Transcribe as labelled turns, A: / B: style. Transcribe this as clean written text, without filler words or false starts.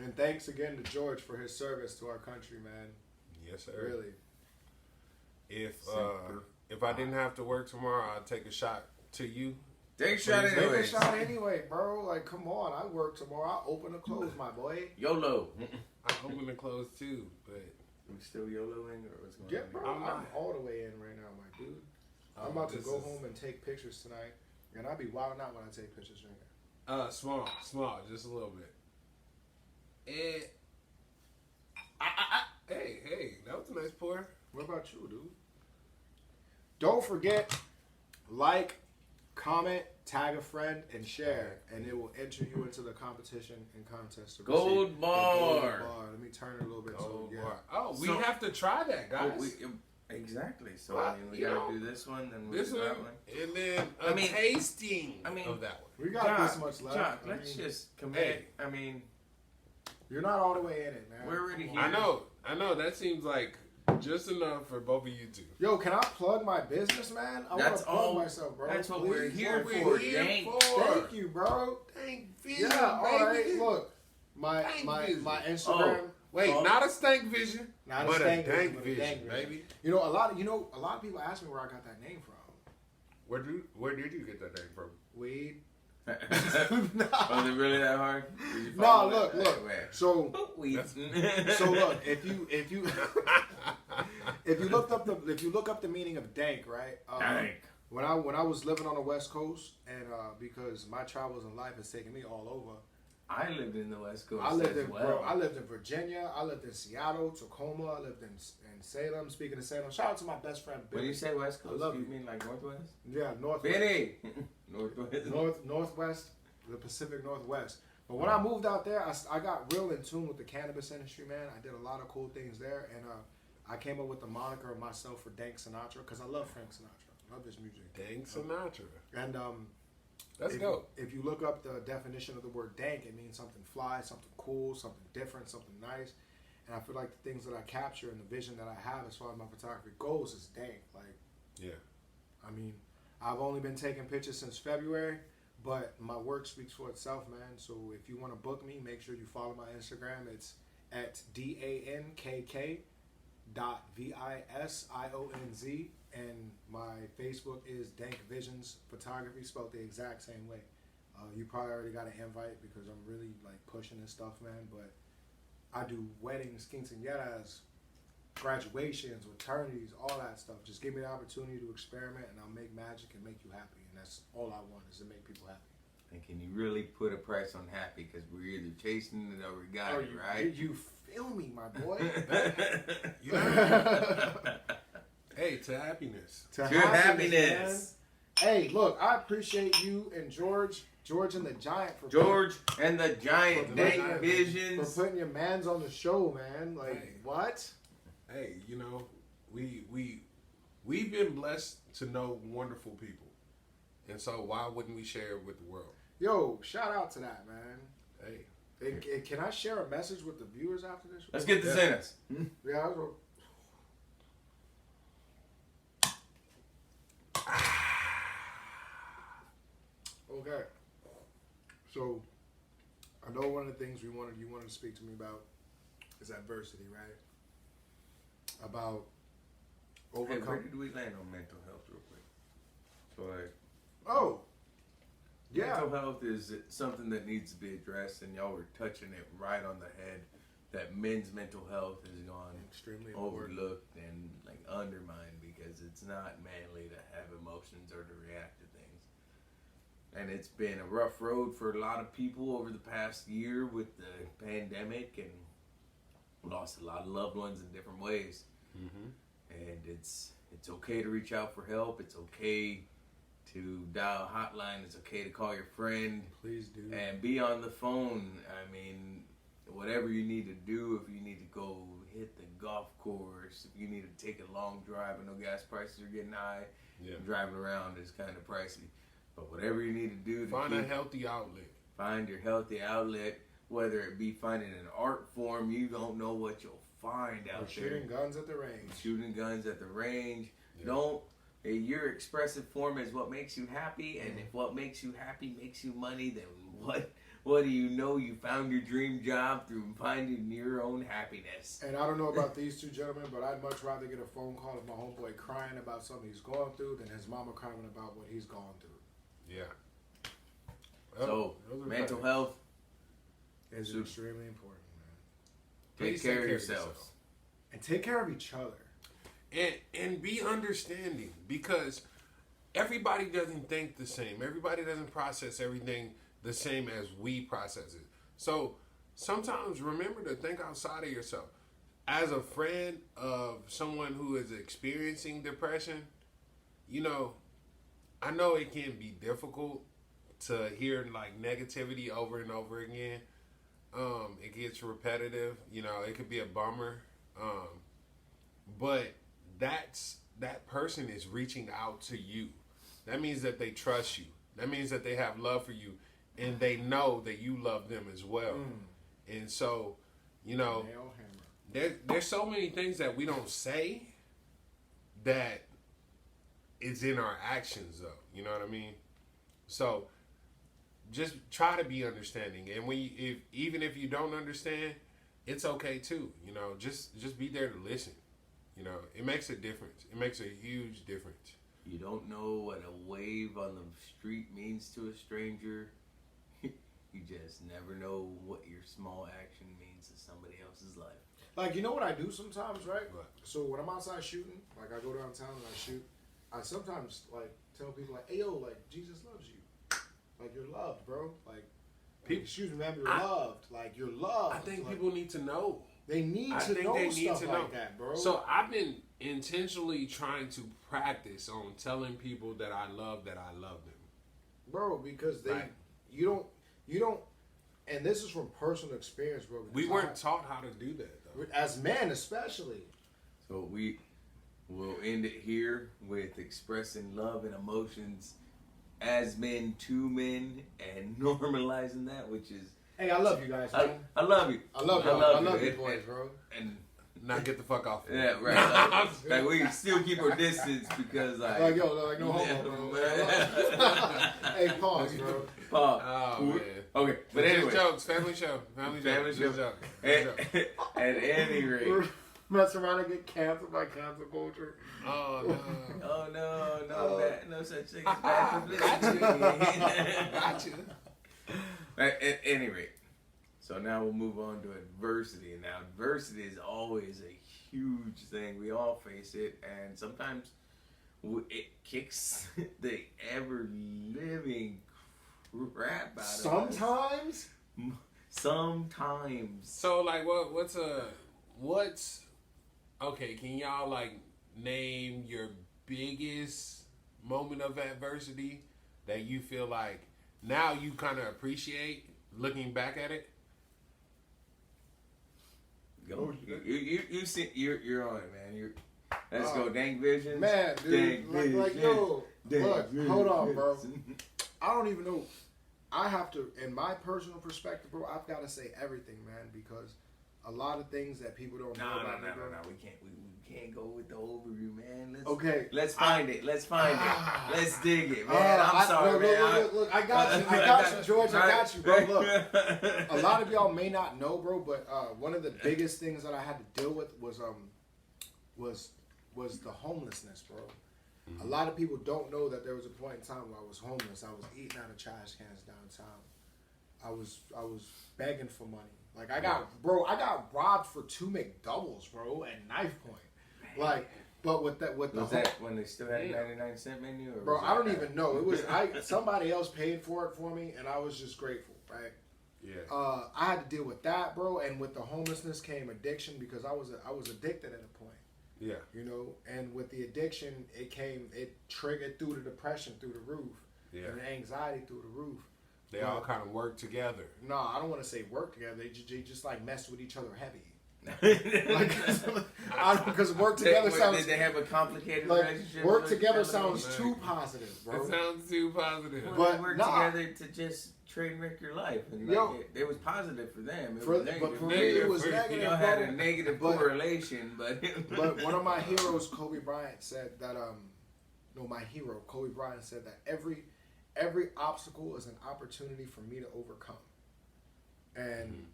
A: And thanks again to George for his service to our country, man.
B: Yes, sir.
A: Really.
B: If I didn't have to work tomorrow, I'd take a shot to you.
C: Take a shot
A: Take
C: anyway.
A: a shot anyway, bro. Like, come on. I work tomorrow. I open and close, my boy.
C: YOLO.
B: I open and close too, but
C: We still YOLOing or what's going
A: Yeah,
C: on?
A: bro.
B: I'm
A: I'm
B: not.
A: all the way in right now, my dude. I'm about to go home and take pictures tonight. And I'll be wilding out when I take pictures drinking.
B: Small, just a little bit. And hey, that was a nice pour.
A: What about you, dude? Don't forget, like, comment, tag a friend, and share, and it will enter you into the competition and contest. To receive
C: Gold
A: the
C: bar.
A: gold bar. Let me turn it a little bit.
B: Oh,
A: So, yeah.
B: boy. Oh, we
C: So-
B: have to try that, guys.
C: Exactly. So
B: Well,
C: I mean, we
B: you
C: gotta
B: know,
C: do this one, then we
B: this
C: do
B: one,
C: that one.
B: and then
C: I mean-
B: tasting
C: I mean-
B: of that one.
A: We got
C: John,
A: this much left.
C: John,
A: I
C: let's
A: mean,
C: just commit.
B: Hey.
C: I mean,
A: You're not all the way in it, man.
C: We're already
A: Come on.
C: here.
B: I know. That seems like just enough for both of you two.
A: Yo, can I plug my business, man? I want
C: That's
A: to plug
C: all-
A: myself, bro.
C: that's what
A: Please,
C: we're here
A: please.
C: for, Dank.
A: Thank you, bro.
B: Thank vision,
A: Yeah, all right.
B: baby.
A: Look, my
B: Thank
A: my
B: you.
A: Instagram.
B: Wait,
C: Oh.
B: not a stank vision,
A: Not a
B: but
A: stank
B: a dank
A: vision, but a
B: vision,
A: dank vision.
B: baby.
A: You know, a lot of people ask me where I got that name from.
B: Where did you get that name from?
A: Weed.
C: was it really that hard? Did you
A: No,
C: follow
A: look.
C: it? Where?
A: So
C: That's-
A: so look, if you if you look up the meaning of dank, right?
C: Dank.
A: When I was living on the West Coast, and because my travels in life has taken me all over.
C: I lived in the West Coast
A: I lived
C: as
A: in
C: well.
A: I lived in Virginia. I lived in Seattle, Tacoma. I lived in Salem. Speaking of Salem, shout out to my best friend
C: When
A: Billy.
C: you say West
A: I
C: Coast,
A: love
C: you
A: you.
C: mean like Northwest?
A: Yeah, Northwest.
C: Benny! Northwest.
A: Northwest, the Pacific Northwest. But when I moved out there, I got real in tune with the cannabis industry, man. I did a lot of cool things there, and I came up with the moniker of myself for Dank Sinatra because I love Frank Sinatra. I love his music.
B: Dank Sinatra.
A: And
B: Let's
A: if,
B: go.
A: If you look up the definition of the word dank, it means something fly, something cool, something different, something nice. And I feel like the things that I capture and the vision that I have as far as my photography goes is dank. Like,
B: Yeah.
A: I mean, I've only been taking pictures since February, but my work speaks for itself, man. So if you want to book me, make sure you follow my Instagram. It's at DANKK.VISIONZ, and my Facebook is Dank Visions Photography, spelled the exact same way. You probably already got an invite because I'm really like pushing this stuff, man. But I do weddings, quinceañeras, graduations, fraternities, all that stuff. Just give me the opportunity to experiment, and I'll make magic and make you happy. And that's all I want, is to make people happy.
C: And can you really put a price on happy? Because we're either chasing it or we got it, right?
A: You feel me, my boy?
B: You know? Hey, to happiness.
A: To
C: Pure happiness.
A: Man. Hey, look, I appreciate you and George and the Giant for
C: George and the Giant,
A: for
C: Dank
A: putting-
C: Visions.
A: for putting your mans on the show, man. Like,
B: Hey.
A: what?
B: Hey, you know, we've been blessed to know wonderful people, and so why wouldn't we share it with the world?
A: Yo, shout out to that, man.
B: Hey,
A: Can I share a message with the viewers after this?
C: Let's get this in us.
A: Yeah, I was Okay. So, I know one of the things you wanted to speak to me about is adversity, right? About
C: Hey, where
A: overcome.
C: did we land on mental health real quick? So like,
A: Oh, yeah.
C: mental health is something that needs to be addressed, and y'all were touching it right on the head. That men's mental health has gone
A: Extremely important.
C: overlooked and like undermined because it's not manly to have emotions or to react to things. And it's been a rough road for a lot of people over the past year with the pandemic, and lost a lot of loved ones in different ways. And it's okay to reach out for help. It's okay to dial a hotline. It's okay to call your friend
A: Please do.
C: and be on the phone. I mean, whatever you need to do, if you need to go hit the golf course, if you need to take a long drive, I know gas prices are getting high.
B: yeah.
C: Driving around is kind of pricey. But whatever you need to do to
B: Find a
C: keep-
B: healthy outlet.
C: find your healthy outlet, whether it be finding an art form, you don't know what you'll find
A: Or
C: out
A: shooting
C: there.
A: guns at the range.
C: Shooting guns at the range.
B: Yeah.
C: Don't. Your expressive form is what makes you happy, and if what makes you happy makes you money, then What do you know? You found your dream job through finding your own happiness.
A: And I don't know about these two gentlemen, but I'd much rather get a phone call of my homeboy crying about something he's going through than his mama crying about what he's going through.
B: Yeah.
C: So,
B: Those are
C: mental
B: better.
C: health,
A: It's
C: So-
A: extremely important, man.
C: take
B: Please
C: care of yourselves.
A: And take care of each other.
B: And be understanding, because everybody doesn't think the same. Everybody doesn't process everything the same as we process it. So sometimes remember to think outside of yourself. As a friend of someone who is experiencing depression, you know, I know it can be difficult to hear like negativity over and over again. It gets repetitive, you know, it could be a bummer. But that person is reaching out to you. That means that they trust you. That means that they have love for you, and they know that you love them as well. And so, you know,
A: Nail hammer.
B: there's so many things that we don't say that it's in our actions, though. You know what I mean? So just try to be understanding, and even if you don't understand, it's okay too. You know, just be there to listen. You know, it makes a difference. It makes a huge difference.
C: You don't know what a wave on the street means to a stranger. You just never know what your small action means to somebody else's life.
A: Like, you know what I do sometimes, right?
B: What?
A: So when I'm outside shooting, like I go downtown and I shoot, I sometimes like tell people like, "Hey yo, like Jesus loves you, like you're loved, bro. Like, excuse me, man, you're loved. Like you're loved."
B: I think
A: like,
B: people need to know.
A: they need
B: I
A: to
B: think
A: know
B: they need
A: stuff
B: to
A: like
B: know.
A: that, bro.
B: So I've been intentionally trying to practice on telling people that I love them.
A: bro, because
B: Right.
A: you don't, and this is from personal experience, bro.
B: We
A: because
B: weren't taught how to do that, though.
A: as men, especially.
C: So we will end it here with expressing love and emotions as men to men and normalizing that, which is
A: Hey, I love you guys, man.
C: I love you.
A: I love you. I love you, boys, bro.
C: And
B: Now get the fuck off.
C: yeah, right. Like we still keep our distance because
A: Like yo, like no homo, bro. Hey, pause, bro.
C: Paul.
B: Oh man.
C: Okay, but
B: Just
C: anyway,
B: jokes, family show.
C: Family
B: Just
C: show.
B: joke.
C: at any rate.
A: Mess around and get canceled by cancel culture.
B: Oh no.
C: Oh no, no such thing as bad publicity.
B: Gotcha.
C: At any rate, so now we'll move on to adversity. And now adversity is always a huge thing. We all face it, and sometimes it kicks the ever-living crap out of us. Sometimes.
B: So like, what's okay? Can y'all like name your biggest moment of adversity that you feel like now you kind of appreciate looking back at it?
C: Go. You see, you're on it, man. Let's go, Dank Visions.
A: Man, dude, like yo, look, hold on, bro. I don't even know. I have to, in my personal perspective, bro, I've got to say everything, man, because a lot of things that people don't know about me, bro.
C: No. We can't go with the overview, man.
A: Okay.
C: Let's find it. Let's dig it, man. I'm sorry, man.
A: Look, I got you. I got you, George. I got you, bro. Look, a lot of y'all may not know, bro, but one of the biggest things that I had to deal with was the homelessness, bro. A lot of people don't know that there was a point in time where I was homeless. I was eating out of trash cans downtown. I was begging for money. Like I got robbed for 2 McDoubles, bro, at knife point. Like, but with that,
C: was that when they still had a 99-cent menu? Or
A: bro, I don't even know. It was somebody else paid for it for me, and I was just grateful, right?
B: Yeah.
A: I had to deal with that, bro, and with the homelessness came addiction because I was addicted at a point.
B: Yeah.
A: You know, and with the addiction, it triggered through the depression through the roof, and the anxiety through the roof.
B: They all kind of work together.
A: No, I don't want to say work together. They just like mess with each other heavy. Because work together sounds.
C: Did they have a complicated
A: like,
C: relationship?
A: work together sounds too positive, bro.
B: It sounds too positive.
A: But
C: work
A: nah.
C: together to just train wreck your life, and
A: Yo.
C: it was positive for them.
A: But for me, it was negative.
C: You know, had a
A: bro.
C: negative
A: But-
C: correlation, but
A: But one of my heroes, Kobe Bryant, said that my hero, Kobe Bryant, said that every obstacle is an opportunity for me to overcome. And